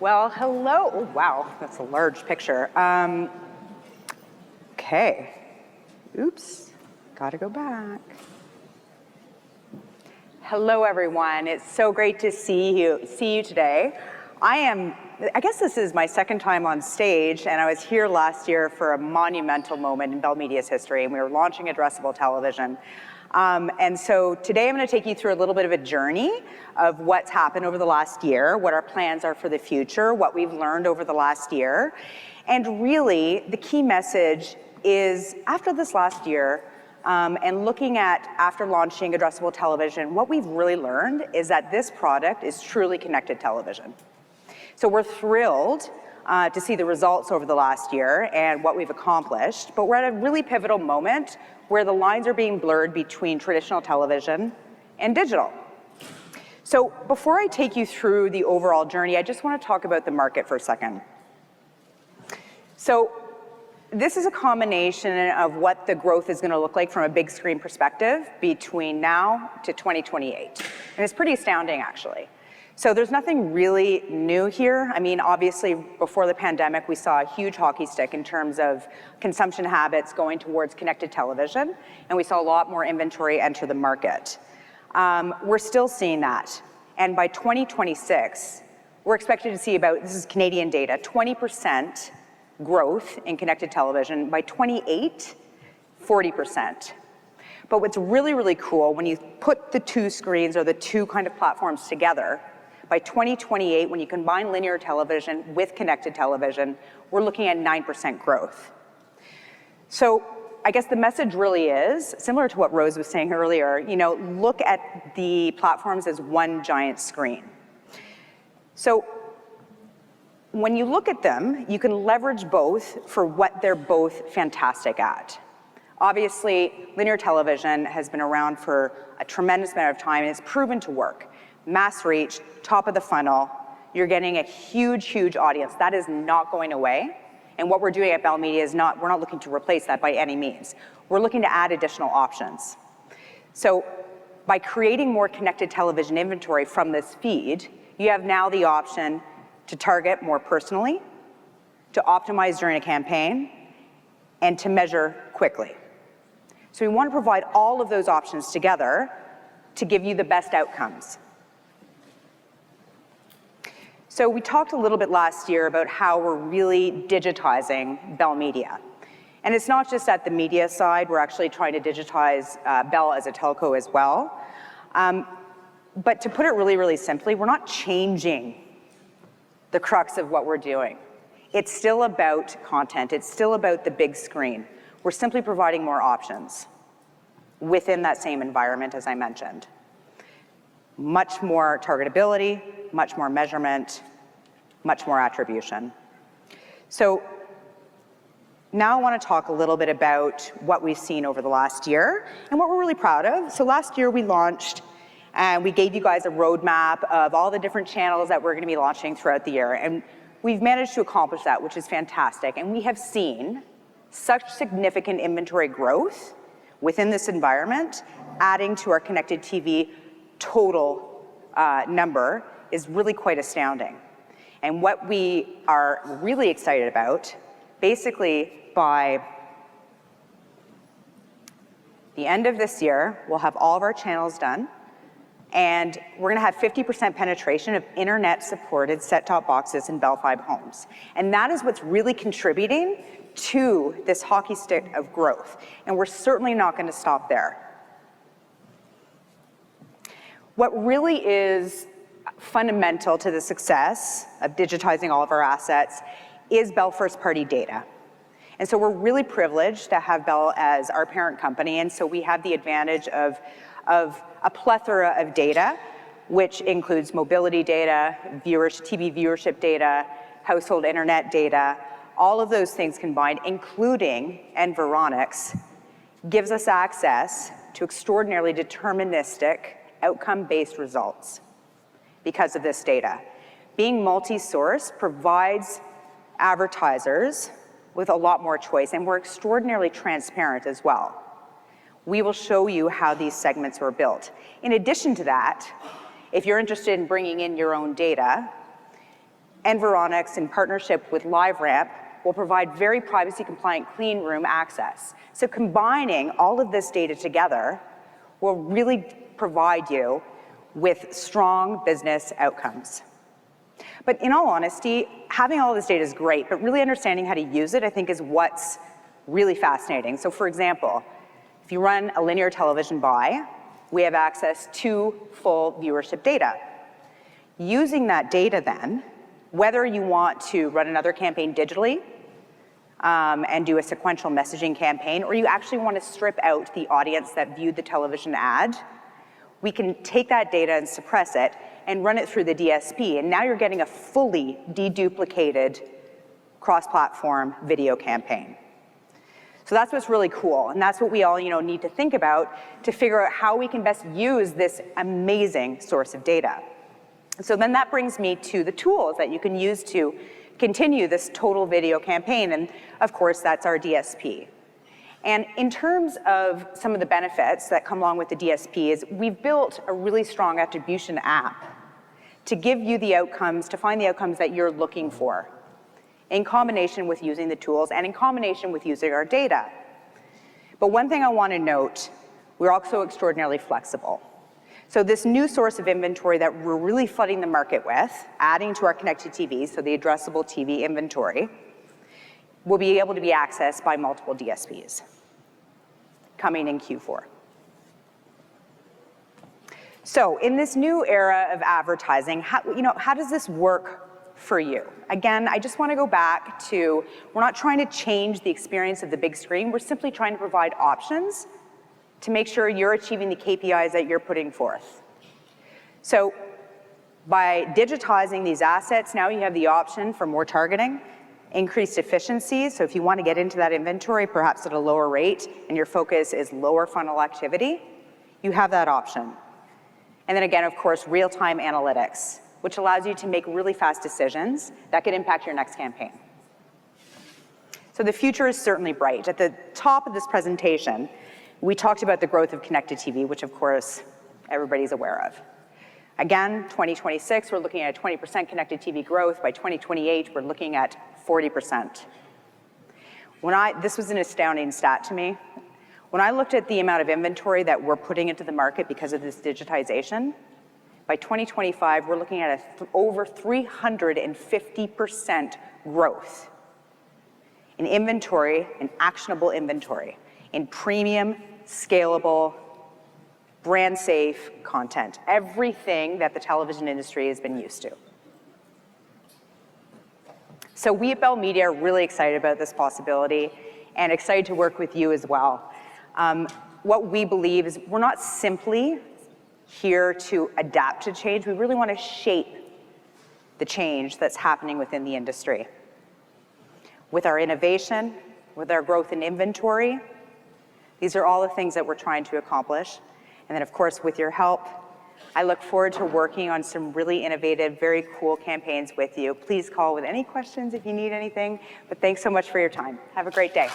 Well, hello. Oh, wow, that's a large picture. Okay. Oops, gotta go back. Hello, everyone. It's so great to see you today. I guess this is my second time on stage, and I was here last year for a monumental moment in Bell Media's history, and we were launching addressable television. And so today I'm going to take you through a little bit of a journey of what's happened over the last year, what our plans are for the future, what we've learned over the last year. And really, the key message is after this last year, and looking at after launching addressable television, what we've really learned is that this product is truly connected television. So we're thrilled to see the results over the last year and what we've accomplished, but we're at a really pivotal moment where the lines are being blurred between traditional television and digital. So before I take you through the overall journey, I just want to talk about the market for a second. So this is a combination of what the growth is going to look like from a big screen perspective between now to 2028. And it's pretty astounding, actually. So there's nothing really new here. I mean, obviously, before the pandemic, we saw a huge hockey stick in terms of consumption habits going towards connected television, and we saw a lot more inventory enter the market. We're still seeing that. And by 2026, we're expected to see about, this is Canadian data, 20% growth in connected television. By 28, 40%. But what's really, really cool, when you put the two screens or the two kind of platforms together, by 2028, when you combine linear television with connected television, we're looking at 9% growth. So I guess the message really is, similar to what Rose was saying earlier, look at the platforms as one giant screen. So when you look at them, you can leverage both for what they're both fantastic at. Obviously, linear television has been around for a tremendous amount of time and it's proven to work. Mass reach, top of the funnel, you're getting a huge, huge audience. That is not going away. And what we're doing at Bell Media is we're not looking to replace that by any means. We're looking to add additional options. So by creating more connected television inventory from this feed, you have now the option to target more personally, to optimize during a campaign, and to measure quickly. So we want to provide all of those options together to give you the best outcomes. So we talked a little bit last year about how we're really digitizing Bell Media. And it's not just at the media side, we're actually trying to digitize Bell as a telco as well. But to put it really, really simply, we're not changing the crux of what we're doing. It's still about content, it's still about the big screen. We're simply providing more options within that same environment, as I mentioned. Much more targetability, much more measurement, much more attribution. So now I want to talk a little bit about what we've seen over the last year and what we're really proud of. So last year we launched and we gave you guys a roadmap of all the different channels that we're going to be launching throughout the year. And we've managed to accomplish that, which is fantastic. And we have seen such significant inventory growth within this environment, adding to our connected TV total number is really quite astounding. And what we are really excited about, basically by the end of this year, we'll have all of our channels done, and we're gonna have 50% penetration of internet-supported set-top boxes in Bell 5 homes. And that is what's really contributing to this hockey stick of growth. And we're certainly not gonna stop there. What really is fundamental to the success of digitizing all of our assets is Bell first-party data. And so we're really privileged to have Bell as our parent company, and so we have the advantage of a plethora of data, which includes mobility data, TV viewership data, household internet data, all of those things combined, including environics, gives us access to extraordinarily deterministic, outcome-based results because of this data. Being multi-source provides advertisers with a lot more choice, and we're extraordinarily transparent as well. We will show you how these segments were built. In addition to that, if you're interested in bringing in your own data, Environics, in partnership with LiveRamp, will provide very privacy-compliant clean room access. So combining all of this data together will really provide you with strong business outcomes. But in all honesty, having all this data is great, but really understanding how to use it, I think, is what's really fascinating. So for example, if you run a linear television buy, we have access to full viewership data. Using that data then, whether you want to run another campaign digitally and do a sequential messaging campaign, or you actually want to strip out the audience that viewed the television ad, we can take that data and suppress it and run it through the DSP, and now you're getting a fully deduplicated cross-platform video campaign. So that's what's really cool, and that's what we all need to think about to figure out how we can best use this amazing source of data. So then that brings me to the tools that you can use to continue this total video campaign, and of course that's our DSP. And in terms of some of the benefits that come along with the DSP is we've built a really strong attribution app to give you the outcomes, to find the outcomes that you're looking for, in combination with using the tools and in combination with using our data. But one thing I want to note, we're also extraordinarily flexible. So this new source of inventory that we're really flooding the market with, adding to our connected TV, so the addressable TV inventory, will be able to be accessed by multiple DSPs coming in Q4. So in this new era of advertising, how does this work for you? Again, I just want to go back to, we're not trying to change the experience of the big screen, we're simply trying to provide options to make sure you're achieving the KPIs that you're putting forth. So by digitizing these assets, now you have the option for more targeting, increased efficiency. So if you want to get into that inventory, perhaps at a lower rate, and your focus is lower funnel activity, you have that option. And then again, of course, real-time analytics, which allows you to make really fast decisions that could impact your next campaign. So the future is certainly bright. At the top of this presentation, we talked about the growth of connected TV, which of course everybody's aware of. Again, 2026, we're looking at 20% connected TV growth. By 2028, we're looking at 40%. This was an astounding stat to me. When I looked at the amount of inventory that we're putting into the market because of this digitization, by 2025, we're looking at over 350% growth in inventory, in actionable inventory, in premium, scalable, brand safe content, everything that the television industry has been used to. So we at Bell Media are really excited about this possibility and excited to work with you as well. What we believe is we're not simply here to adapt to change, we really want to shape the change that's happening within the industry. With our innovation, with our growth in inventory, these are all the things that we're trying to accomplish. And then of course, with your help, I look forward to working on some really innovative, very cool campaigns with you. Please call with any questions if you need anything, but thanks so much for your time. Have a great day.